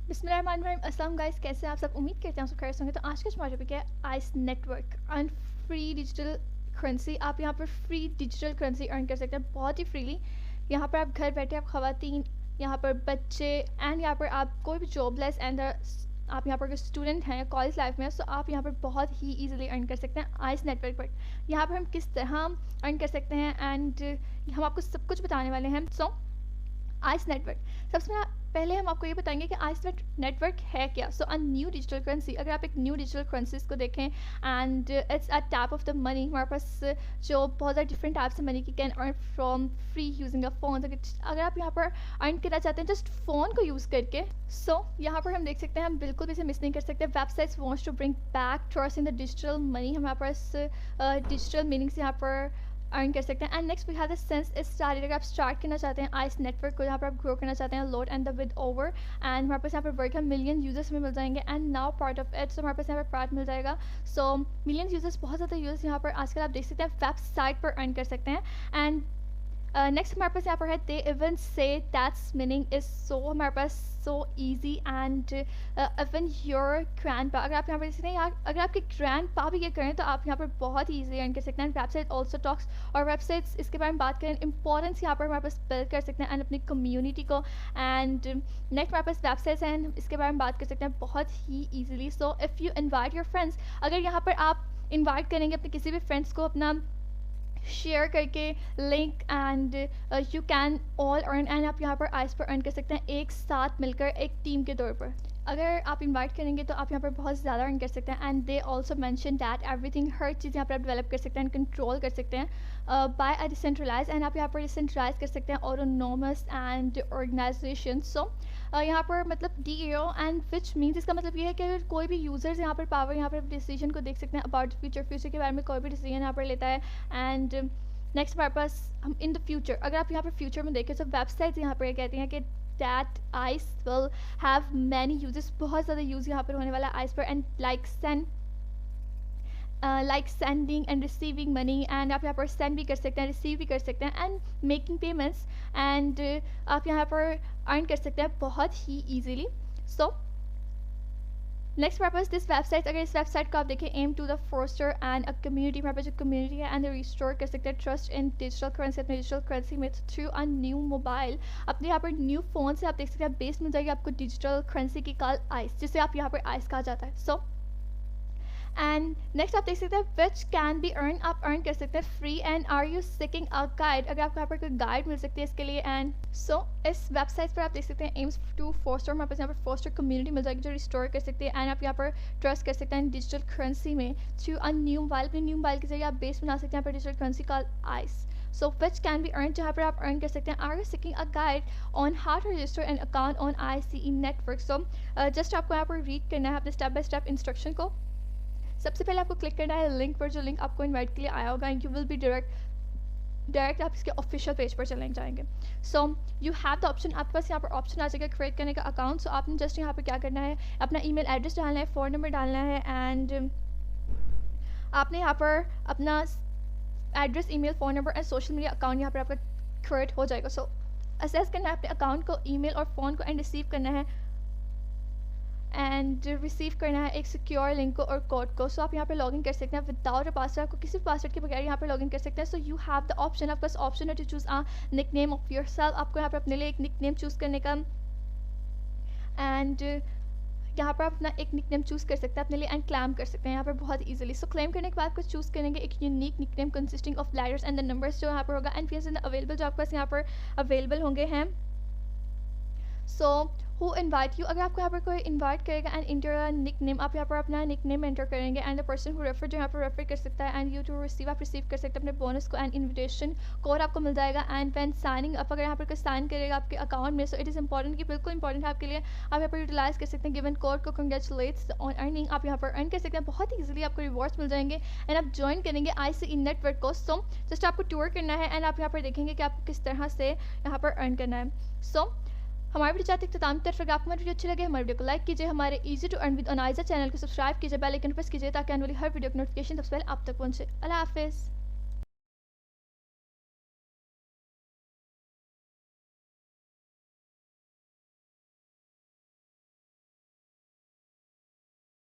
बिस्मिल्लाहिर्रहमानिर्रहीम। अस्सलाम गाइस, कैसे हैं आप सब? उम्मीद करते हैं आप सब खैरियत से होंगे। तो आज का हमारा टॉपिक है ice network and free digital currency. आप यहाँ पर फ्री डिजिटल करेंसी अर्न कर सकते हैं बहुत ही फ्रीली। यहाँ पर आप घर बैठे आप ख़वातीन, यहाँ पर बच्चे एंड यहाँ पर आप कोई भी जॉबलेस एंड आप यहाँ पर स्टूडेंट हैं कॉलेज लाइफ में, सो आप यहाँ पर बहुत ही ईजिली अर्न कर सकते हैं आइस नेटवर्क पर। यहाँ पर हम किस तरह अर्न कर सकते हैं एंड हम आपको सब कुछ बताने वाले हैं। सो आइस नेटवर्क, सबसे पहले हम आपको ये बताएंगे कि आइस नेटवर्क है क्या। सो अ न्यू डिजिटल करेंसी, अगर आप एक न्यू डिजिटल करेंसीज को देखें and it's a type of the money. हमारे पास जो बहुत सारे डिफरेंट टाइप्स ऑफ मनी की can earn from free using a phone. अगर आप यहाँ पर अर्न करना चाहते हैं जस्ट फ़ोन को यूज़ करके, सो यहाँ पर हम देख सकते हैं, हम बिल्कुल भी इसे मिस नहीं कर सकते। Websites wants to bring back trust in the digital money. हमारे पास डिजिटल मीनिंग्स यहाँ पर अर्न कर सकते हैं। And next we have the sense is started. अगर आप स्टार्ट करना चाहते हैं आइस नेटवर्क को, यहाँ पर आप ग्रो करना चाहते हैं, load and the with over, and हमारे पास यहाँ पर वर्क है मिलियन यूजर्स में मिल जाएंगे and now part of it. So हमारे पास यहाँ पर पार्ट मिल जाएगा। सो मिलियन यूजर्स, बहुत ज़्यादा यूजर्स यहाँ पर आजकल आप देख सकते हैं वेबसाइट पर अर्न कर सकते हैं। एंड नेक्स्ट हमारे पास यहाँ पर है दे इवन से दैट्स मीनिंग इज सो, हमारे पास so easy and even your grandpa. अगर आप यहाँ पर देखते हैं यार, अगर आपके ग्रैंड पा भी ये करें तो आप यहाँ पर बहुत ही ईजी अर्न कर सकते हैं। वेबसाइट ऑल्सो टॉक्स, और वेबसाइट्स इसके बारे में बात करें, इंपॉर्टेंस यहाँ पर हमारे पास बिल्ड कर सकते हैं एंड अपनी कम्युनिटी को। एंड नेक्स्ट हमारे पास वेबसाइट्स हैं, इसके बारे में बात कर सकते हैं बहुत ही easily. So if you invite your friends, अगर यहाँ पर आप इन्वाइट करेंगे अपने किसी भी फ्रेंड्स को अपना शेयर करके link, and you can all earn, and आप यहाँ पर आइस पर अर्न कर सकते हैं एक साथ मिलकर एक टीम के तौर पर। अगर आप इनवाइट करेंगे तो आप यहाँ पर बहुत ज़्यादा अर्न कर सकते हैं। And they also mention that everything, हर चीज़ यहाँ पर आप डेवलप कर सकते हैं एंड कंट्रोल कर सकते हैं बाय अ डिसेंट्रलाइज। एंड आप यहाँ पर डिसेंट्रलाइज कर सकते हैं ऑटोनोमस एंड ऑर्गेनाइजेशन। सो यहाँ पर मतलब D O and which means, इसका मतलब ये है कि अगर कोई भी यूज़र्स यहाँ पर पावर, यहाँ पर डिसीजन को देख सकते हैं अबाउट फ्यूचर के बारे में कोई भी डिसीजन यहाँ पर लेता है। एंड नेक्स्ट हमारे पास हम इन द फ्यूचर, अगर आप यहाँ पर फ्यूचर में देखें तो वेबसाइट्स यहाँ पर कहती हैं कि that ice will have many uses, बहुत ज़्यादा यूज़ यहाँ पर होने वाला है आइस पर। And like sending end receiving money, and आप यहाँ पर सेंड भी कर सकते हैं, रिसीव भी कर सकते हैं, एंड मेकिंग पेमेंट्स, एंड आप यहाँ पर अर्न कर सकते हैं बहुत ही easily. So next purpose this website, अगर इस वेबसाइट को आप देखें, aim to the foster and a community, हमारे पास जो कम्युनिटी है एंड रिस्टोर कर सकते हैं ट्रस्ट इन डिजिटल करेंसी, अपने डिजिटल करेंसी में थ्रू अ न्यू मोबाइल। अपने यहाँ पर न्यू फ़ोन से आप देख सकते हैं बेस मिल जाएगी आपको डिजिटल करेंसी की कॉल आइस, जिसे आप यहाँ पर आइस कहा जाता है। सो एंड नेक्स्ट आप देख सकते हैं विच कैन बी अर्न, आप अर्न कर सकते हैं free. And are you seeking a guide, अगर आपको यहाँ पर कोई गाइड मिल सकती है इसके लिए। एंड सो इस वेबसाइट पर आप देख सकते हैं एम्स टू फोस्टर, हमारे पास यहाँ पर फोस्टर कम्युनिटी मिल जाएगी जो रिस्टोर कर सकते हैं, एंड आप यहाँ पर ट्रस्ट कर सकते हैं डिजिटल करेंसी में थ्रू अ न्यू मोबाइल। अपने न्यू मोबाइल के जरिए आप बेस बना सकते हैं यहाँ पर डिजिटल करेंसी का ICE. So which can be earn, जहाँ पर आप अर्न कर सकते हैं are you seeking a guide on how to register an account on ICE network. So just आपको यहाँ पर रीड करना है अपने स्टेप बाय स्टेप इंस्ट्रक्शन को। सबसे पहले आपको क्लिक करना है लिंक पर, जो लिंक आपको इनवाइट के लिए आया होगा, and you will be direct आप इसके ऑफिशियल पेज पर चले जाएंगे। सो यू हैव द ऑप्शन, आपके पास यहाँ पर ऑप्शन आ जाएगा क्रिएट करने का अकाउंट। सो आपने जस्ट यहाँ पर क्या करना है, अपना ईमेल एड्रेस डालना है, फ़ोन नंबर डालना है, एंड आपने यहाँ पर अपना address, email, phone number and social media account यहाँ पर आपका क्रिएट हो जाएगा। सो असेस करना है अपने अकाउंट को, ईमेल और फ़ोन को, एंड रिसीव करना है एंड रिसीव करना है एक सिक्योर लिंक को और कोड को। सो आप यहाँ पे लॉगिन कर सकते हैं विदाउट अ पासवर्ड, आपको किसी भी पासवर्ड के बगैर यहाँ पे लॉगिन कर सकते हैं। So you have the option, आपके पास ऑप्शन है to choose a nickname of yourself, आपको यहाँ पे अपने लिए एक निक नेम चूज़ करने का, एंड यहाँ पर आप अपना एक निक नेम चूज़ कर सकते हैं अपने लिए एंड क्लेम कर सकते हैं यहाँ पर बहुत ईजिली। सो क्लेम करने के बाद कुछ चूज़ करेंगे एक unique nickname consisting of letters and the numbers जो यहाँ पर होगा, एंड फिर अवेलेबल जो आपके पास यहाँ पर अवेलेबल होंगे हैं। सो हु इन्वाइट यू, अगर आपको यहाँ पर कोई इन्वाइट करेगा एंड इंटर निक नेम, आप यहाँ पर अपना निक नेम एंटर करेंगे, and the person who refer जो यहाँ पर रेफर कर सकता है, एंड यू टू रिसीव, आप रिसीव कर सकते हैं अपने बोनस को, एंड इन्विटेशन कोड आपको मिल जाएगा। एंड व्हेन साइनिंग अप, अगर यहाँ पर कोई साइन करेगा आपके अकाउंट में, सो इट इज़ इंपॉर्टेंट कि बिल्कुल इंपॉर्टेंट है आपके लिए, आप यहाँ पर यूटिलाइज कर सकते हैं गिवन कोड को, कंग्रेचुलेट्स ऑन अर्निंग, आप यहाँ पर अर्न कर सकते हैं बहुत ईजिली, आपको रिवॉर्ड्स मिल जाएंगे एंड आप ज्वाइन करेंगे ICE नेटवर्क को। सो जस्ट आपको टूर करना है एंड आप यहाँ पर देखेंगे कि आपको किस तरह से यहाँ पर अर्न करना है। सो हमारे वीडियो चाहते हैं तरफ, अगर आपको हमारी वीडियो अच्छी लगे हमारे वीडियो को लाइक कीजिए, हमारे easy to earn with Anaiza channel को सब्सक्राइब कीजिए, बेल आइकन प्रेस कीजिए ताकि आने वाली हर वीडियो की नोटिफिकेशन सबसे पहले आप तक पहुंचे। अल्लाह हाफिज़।